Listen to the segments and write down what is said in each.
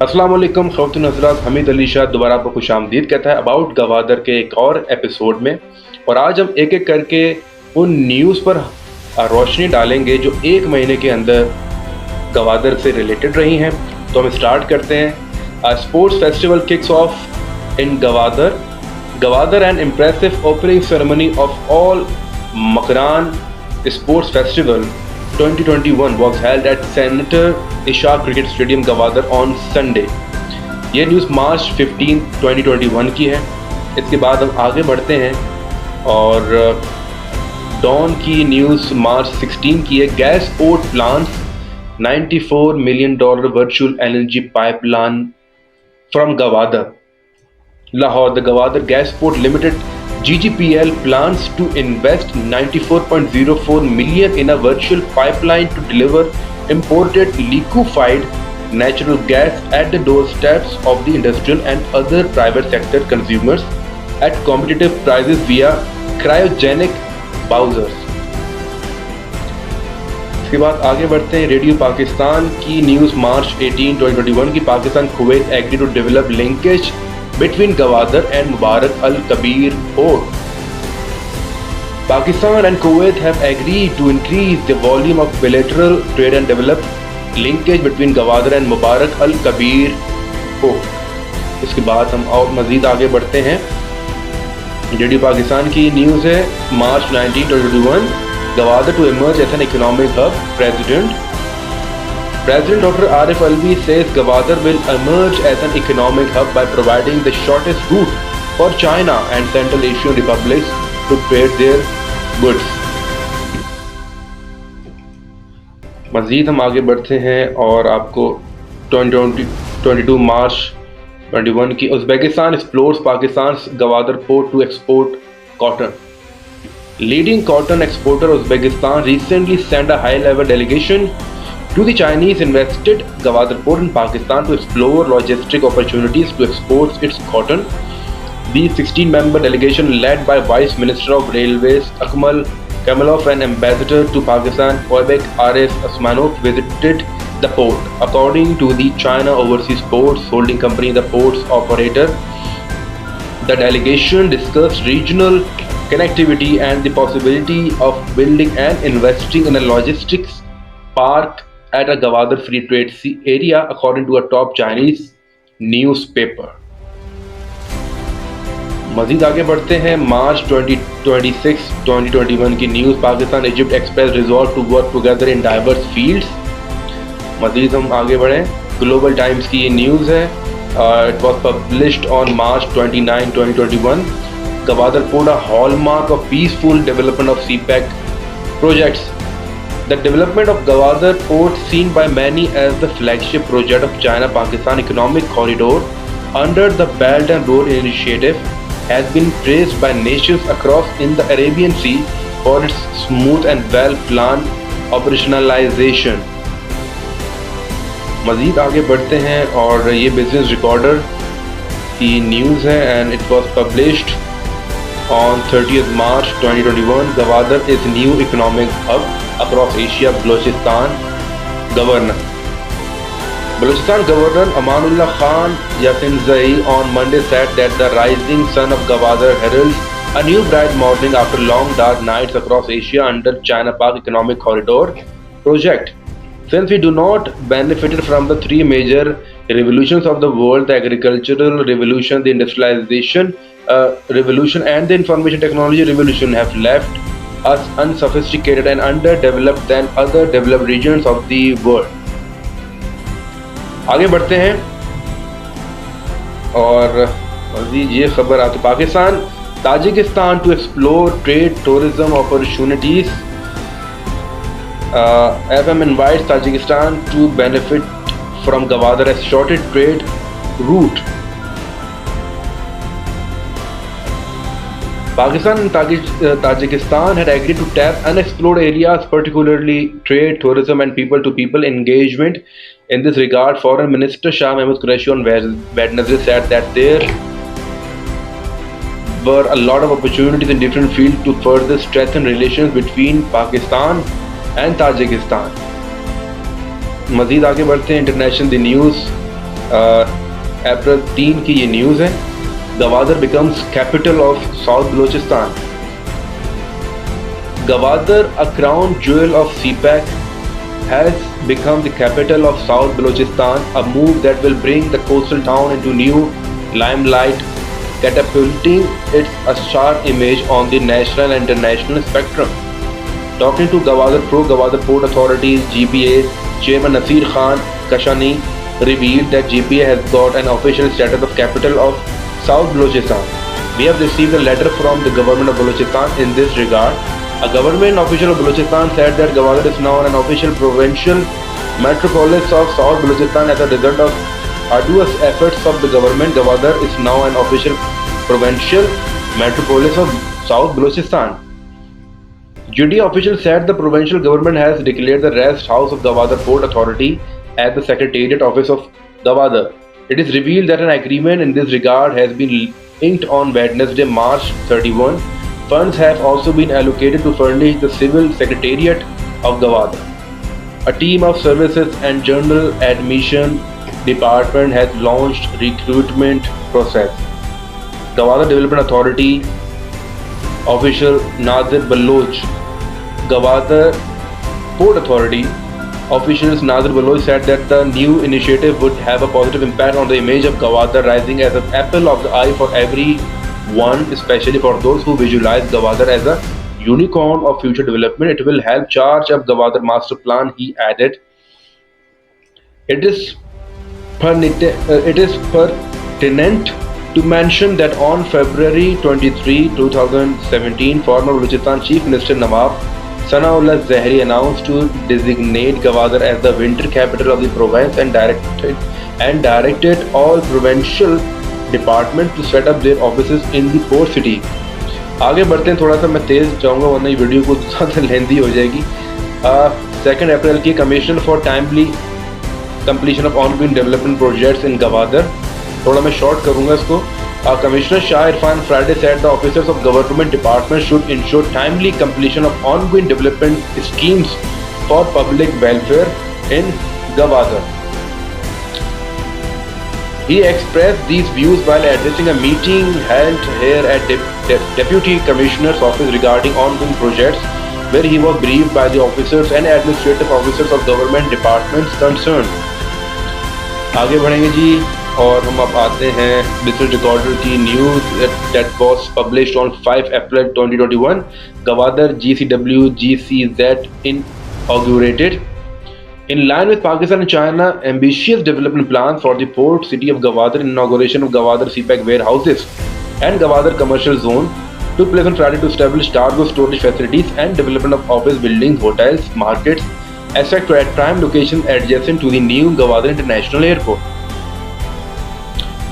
अस्सलाम वालेकुम ख़वातीन हज़रात, हमीद अली शाह दोबारा आपको खुशामदीद कहता है अबाउट गवादर के एक और एपिसोड में। और आज हम एक एक करके उन न्यूज़ पर रोशनी डालेंगे जो एक महीने के अंदर गवादर से रिलेटेड रही हैं। तो हम स्टार्ट करते हैं। Sports festival kicks of in Gwadar. Gwadar N impressive opening ceremony of all Makran sports festival 2021 was held at Senator Ishaq Cricket Stadium Gwadar on Sunday। ये न्यूज़ मार्च 15, 2021 की है। इसके बाद हम आगे बढ़ते हैं और डॉन की न्यूज़ मार्च 16 की है। Gas port plans $94 million virtual energy pipeline from Gwadar Lahore। The Gwadar Gasport Limited (GGPL) plans to invest 94.04 million in a virtual pipeline to deliver imported liquefied natural gas at the doorsteps of the industrial and other private sector consumers at competitive prices via cryogenic bowsers। इसके बाद आगे बढ़ते हैं। Radio Pakistan की news मार्च 18, 2021 की। Pakistan Kuwait agree to develop linkage between Gwadar and Mubarak Al Kabir port। Pakistan and Kuwait have agreed to increase the volume of bilateral trade and develop linkage between Gwadar and Mubarak Al Kabir port। इसके बाद हम और मज़ीद आगे बढ़ते हैं। Radio Pakistan की news है मार्च 19, 2021। Gwadar to emerge as an economic hub। President Dr. Arif Alvi says Gwadar will emerge as an economic hub by providing the shortest route for China and Central Asian republics to trade their goods। मज़ीद हम आगे बढ़ते हैं और आपको 22 मार्च 21 की। Uzbekistan explores Pakistan's Gwadar port to export cotton। Leading cotton exporter Uzbekistan recently sent a high-level delegation to the Chinese invested Gwadar port in Pakistan to explore logistic opportunities to export its cotton। The 16-member delegation, led by Vice Minister of Railways Akmal Kamalov and Ambassador to Pakistan Oybek Arif Osmanov, visited the port। According to the China Overseas Ports Holding Company, the port's operator, the delegation discussed regional connectivity and the possibility of building and investing in a logistics park at a Gwadar free trade area, according to a top Chinese newspaper। मज़ीद आगे बढ़ते हैं। मार्च 26, 2021 की news. Pakistan Egypt express resolve to work together in diverse fields. मज़ीद हम आगे बढ़ें। Global times की ये न्यूज़ है। It was published on March 29, 2021। Gwadar port a hallmark of peaceful development of CPEC projects। The development of Gwadar port, seen by many as the flagship project of China-Pakistan Economic Corridor under the Belt and Road Initiative, has been praised by nations across in the Arabian Sea for its smooth and well-planned operationalization। मज़ीद आगे बढ़ते हैं और ये business recorder की news है and it was published on 30th March 2021। Gwadar is new economic hub across Asia। Balochistan Governor Amanullah Khan Yasinzai on Monday said that the rising sun of Gwadar heralds a new bright morning after long dark nights across Asia under China-Pak Economic Corridor project। Since we do not benefited from the three major revolutions of the world, the agricultural revolution, the industrialization revolution and the information technology revolution, have left us unsophisticated and underdeveloped than other developed regions of the world। आगे बढ़ते हैं और मज़ीद ये खबर आती। Pakistan Tajikistan to explore trade tourism opportunities. FM invites Tajikistan to benefit from Gwadar as shortest trade route। Pakistan and Tajikistan had agreed to tap unexplored areas, particularly trade, tourism, and people-to-people engagement. In this regard, Foreign Minister Shah Mahmood Qureshi on Wednesday said that there were a lot of opportunities in different fields to further strengthen relations between Pakistan and Tajikistan। मज़ीद आगे बढ़ते हैं। International the news अप्रैल 3 की ये news है। Gwadar becomes capital of South Balochistan. Gwadar, a crown jewel of CPEC, has become the capital of South Balochistan, a move that will bring the coastal town into new limelight, catapulting its a sharp image on the national and international spectrum. Talking to Gwadar Pro-Gwadar Port Authority (GPA) Chairman Nasir Khan Kashani revealed that GPA has got an official status of capital of South Balochistan. We have received a letter from the government of Balochistan in this regard. A government official of Balochistan said that Gwadar is now an official provincial metropolis of South Balochistan as a result of arduous efforts of the government. Gwadar is now an official provincial metropolis of South Balochistan. GDA official said the provincial government has declared the rest house of Gwadar Port Authority as the Secretariat Office of Gwadar. It is revealed that an agreement in this regard has been inked on Wednesday, March 31. Funds have also been allocated to furnish the Civil Secretariat of Gwadar. A team of services and general admission department has launched recruitment process. Gwadar Development Authority official Nazir Baloch, Gwadar Port Authority officials Nazir Baloch said that the new initiative would have a positive impact on the image of Gwadar, rising as an apple of the eye for everyone, especially for those who visualize Gwadar as a unicorn of future development. It will help charge up Gwadar master plan, he added. It is pertinent to mention that on February 23, 2017, former Balochistan Chief Minister Nawab Sanaullah Zahri announced to designate Gwadar as the winter capital of the province and directed all provincial departments to set up their offices in the port city. आगे बढ़ते हैं, थोड़ा सा मैं तेज जाऊंगा वरना ये video को ज़्यादा लेंदी हो जाएगी। 2 अप्रैल की commission for timely completion of ongoing development projects in Gwadar. थोड़ा मैं शॉर्ट करूंगा इसको। Commissioner Shah Irfan Friday said the officers of government departments should ensure timely completion of ongoing development schemes for public welfare in Gwadar. He expressed these views while addressing a meeting held here at Deputy Commissioner's office regarding ongoing projects, where he was briefed by the officers and administrative officers of government departments concerned. आगे बढ़ेंगे जी और हम अब आते हैं business recorder की news that was published on 5 April 2021. Gwadar GCW GCZ inaugurated. In line with Pakistan and China ambitious development plans for the port city of Gwadar, inauguration of Gwadar CPEC warehouses and Gwadar commercial zone took place on Friday to establish cargo storage facilities and development of office buildings, hotels, markets, etc. at prime locations adjacent to the new Gwadar International Airport.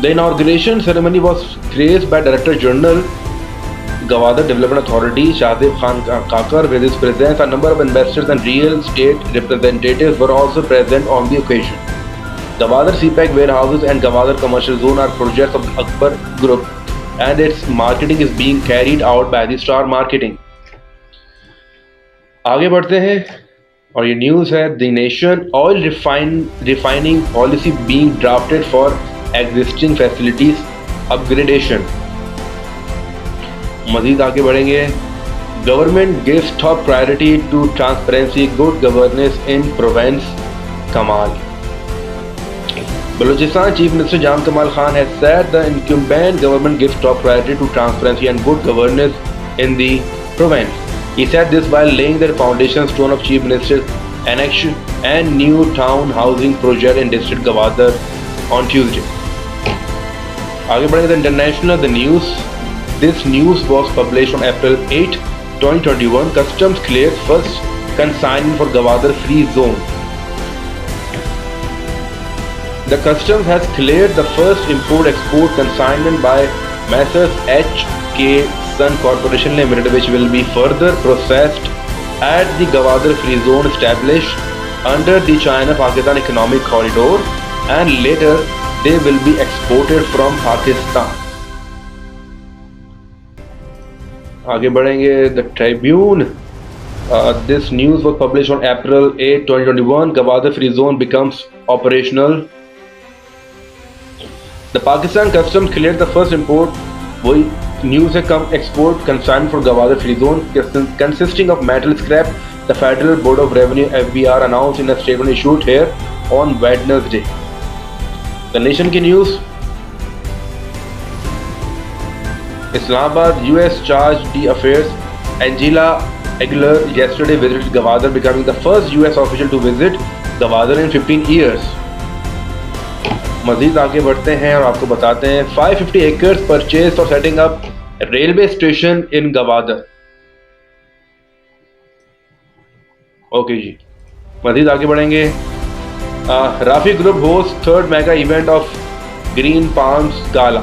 The inauguration ceremony was graced by Director General Gwadar Development Authority Shahzeb Khan Kakar. With his presence, a number of investors and real estate representatives were also present on the occasion. Gwadar CPEC warehouses and Gwadar commercial zone are projects of the Akbar Group, and its marketing is being carried out by the Star Marketing. आगे बढ़ते हैं और ये news है the nation oil refining policy being drafted for existing facilities upgradation. मजीद आगे बढ़ेंगे। Government gives top priority to transparency good governance in province कमाल। Balochistan Chief Minister Jam Kamal Khan has said the incumbent government gives top priority to transparency and good governance in the province. He said this while laying the foundation stone of Chief Minister's annex and new town housing project in district Gwadar on Tuesday. आगे बढ़ेंगे the international the news. This news was published on April 8, 2021. Customs cleared first consignment for Gwadar free zone. The customs has cleared the first import-export consignment by Messrs H.K. Sun Corporation Limited, which will be further processed at the Gwadar Free Zone established under the China-Pakistan Economic Corridor, and later they will be exported from Pakistan. आगे बढ़ेंगे The Tribune. This news was published on April 8, 2021. Gwadar Free Zone becomes operational. The Pakistan Customs cleared the first import, वही news है, कम export consignment for Gwadar free zone consisting of metal scrap. The Federal Board of Revenue (FBR) announced in a statement issued here on Wednesday. The Nation की news, Islamabad U.S. Charge d'Affaires Angela Aguilar yesterday visited Gwadar, becoming the first U.S. official to visit Gwadar in 15 years. मजीद आगे बढ़ते हैं और आपको बताते हैं 550 acres purchased for setting up railway station in Gwadar. Okay जी, मजीद आगे बढ़ेंगे. Rafi group host third mega event of green palms gala.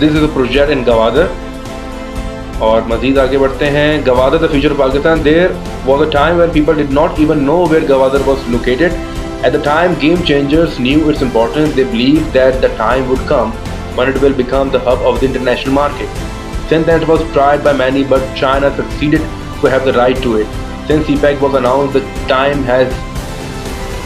This is a project in Gwadar. और मजीद आगे बढ़ते हैं. Gwadar the future of Pakistan. There was a time where people did not even know where Gwadar was located. At the time game changers knew its importance, they believed that the time would come when it will become the hub of the international market. Since then it was tried by many, but China succeeded to have the right to it. Since CPEC was announced, the time has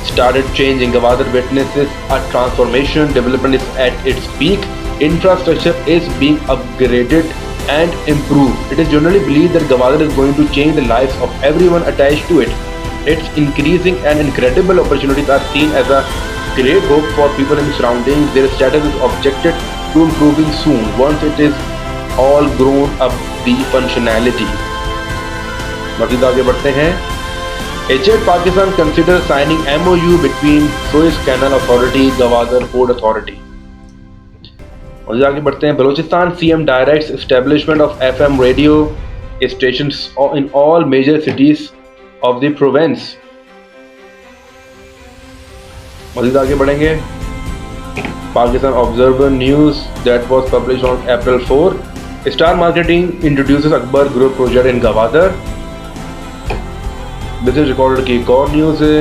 started changing. Gwadar witnesses a transformation. Development is at its peak. Infrastructure is being upgraded and improved. It is generally believed that Gwadar is going to change the lives of everyone attached to it. Its increasing and incredible opportunities are seen as a great hope for people in the surroundings. Their status is objected to improving soon once it is all grown up the functionality. मज़ीद आगे बढ़ते हैं. HAT Pakistan consider signing MOU between Suez Canal Authority, Gwadar Port Authority. मज़ीद आगे बढ़ते हैं. Balochistan CM directs establishment of FM radio stations in all major cities of the province. मज़ीद आगे बढ़ेंगे. Pakistan Observer News that was published on April 4. Star Marketing introduces Akbar Group project in Gwadar. This is recorded की एक और news है.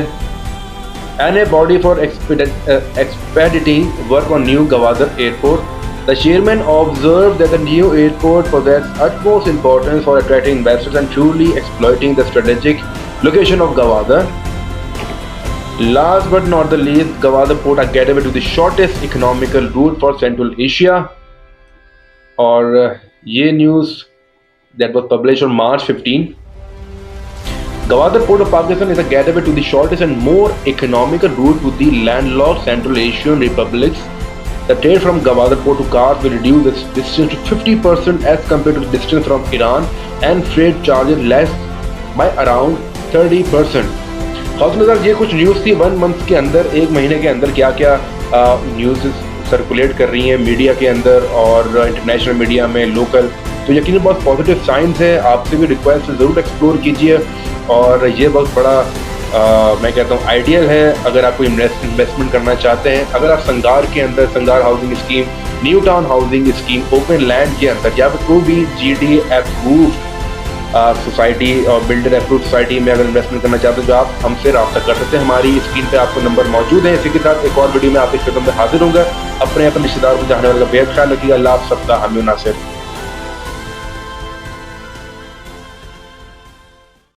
NA body for expediting work on new Gwadar airport. The chairman observed that the new airport possesses utmost importance for attracting investors and truly exploiting the strategic location of Gwadar. Last but not the least, Gwadar port a gateway to the shortest economical route for Central Asia. और ये news that was published on March 15. Gwadar port of Pakistan is a gateway to the shortest and more economical route to the landlocked Central Asian republics. The trade from Gwadar port to Kars will reduce its distance to 50% as compared to the distance from Iran, and freight charges less by around 30%. खासनज़र ये कुछ news थी 1 month के अंदर, एक महीने के अंदर क्या क्या न्यूज़ सर्कुलेट कर रही हैं मीडिया के अंदर और इंटरनेशनल मीडिया में, लोकल. तो यकीनन बहुत पॉजिटिव साइंस है. आपसे भी रिक्वेस्ट ज़रूर एक्सप्लोर कीजिए. और ये बहुत बड़ा मैं कहता हूँ आइडियल है अगर आप कोई इन्वेस्टमेंट करना चाहते हैं. अगर आप संगार के अंदर, Sangar housing scheme, new town housing scheme, open land के अंदर या फिर कोई भी GD अप्रूव्ड सोसाइटी और बिल्डर अप्रूव्ड सोसाइटी में अगर इन्वेस्टमेंट करना चाहते हैं तो आप हमसे रब्ता कर सकते हैं. हमारी स्क्रीन पे आपको नंबर मौजूद है. इसी के साथ एक और वीडियो में आपके खिदमत में हाजिर होंगे. अपने रिश्तेदारों को चाहने वाले का बेहद ख्याल रखिएगा. अल्लाह आप सबका हामी नासिर.